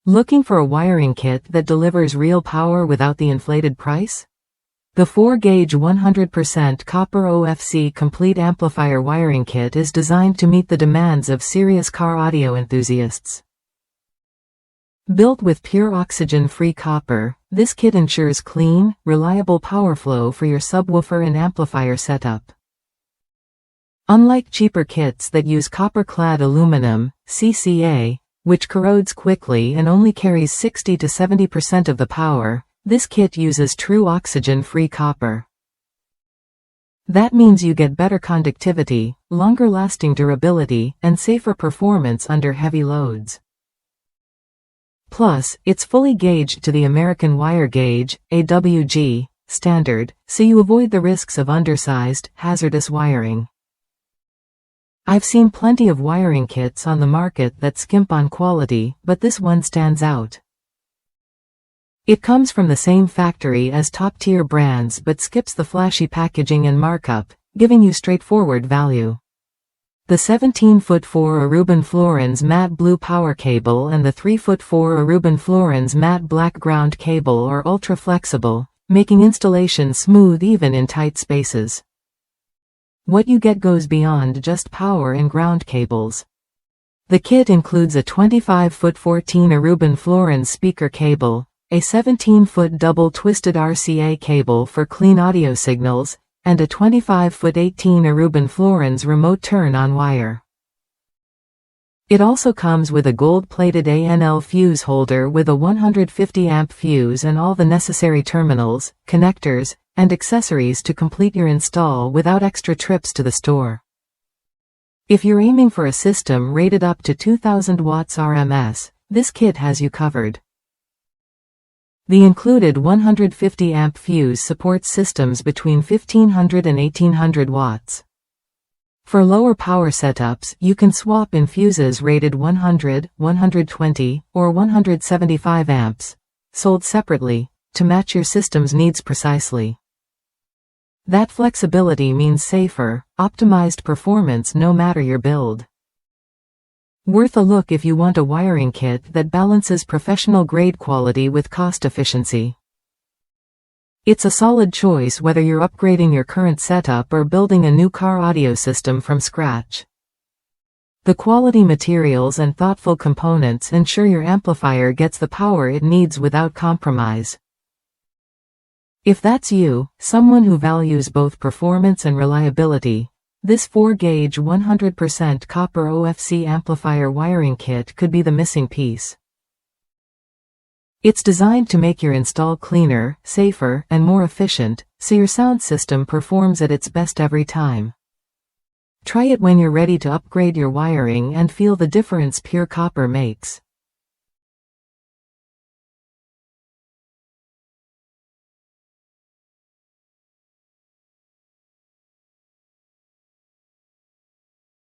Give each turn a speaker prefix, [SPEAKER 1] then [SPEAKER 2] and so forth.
[SPEAKER 1] Looking for a wiring kit that delivers real power without the inflated price? The 4-gauge 100% copper OFC complete amplifier wiring kit is designed to meet the demands of serious car audio enthusiasts. Built with pure oxygen-free copper, this kit ensures clean, reliable power flow for your subwoofer and amplifier setup. Unlike cheaper kits that use copper-clad aluminum, CCA, which corrodes quickly and only carries 60 to 70% of the power, this kit uses true oxygen-free copper. That means you get better conductivity, longer-lasting durability, and safer performance under heavy loads. Plus, it's fully gauged to the American Wire Gauge, AWG, standard, so you avoid the risks of undersized, hazardous wiring. I've seen plenty of wiring kits on the market that skimp on quality, but this one stands out. It comes from the same factory as top-tier brands but skips the flashy packaging and markup, giving you straightforward value. The 17-foot 4 Aruban Florins matte blue power cable and the 3-foot 4 Aruban Florins matte black ground cable are ultra-flexible, making installation smooth even in tight spaces. What you get goes beyond just power and ground cables. The kit includes a 25-foot 14 Aruban Florins speaker cable, a 17-foot double-twisted RCA cable for clean audio signals, and a 25-foot 18 Aruban Florins remote turn-on wire. It also comes with a gold-plated ANL fuse holder with a 150-amp fuse and all the necessary terminals, connectors, and accessories to complete your install without extra trips to the store. If you're aiming for a system rated up to 2000 watts RMS, this kit has you covered. The included 150-amp fuse supports systems between 1500 and 1800 watts. For lower power setups, you can swap in fuses rated 100, 120, or 175 amps, sold separately, to match your system's needs precisely. That flexibility means safer, optimized performance no matter your build. Worth a look if you want a wiring kit that balances professional-grade quality with cost efficiency. It's a solid choice whether you're upgrading your current setup or building a new car audio system from scratch. The quality materials and thoughtful components ensure your amplifier gets the power it needs without compromise. If that's you, someone who values both performance and reliability, this 4-gauge 100% copper OFC amplifier wiring kit could be the missing piece. It's designed to make your install cleaner, safer, and more efficient, so your sound system performs at its best every time. Try it when you're ready to upgrade your wiring and feel the difference pure copper makes.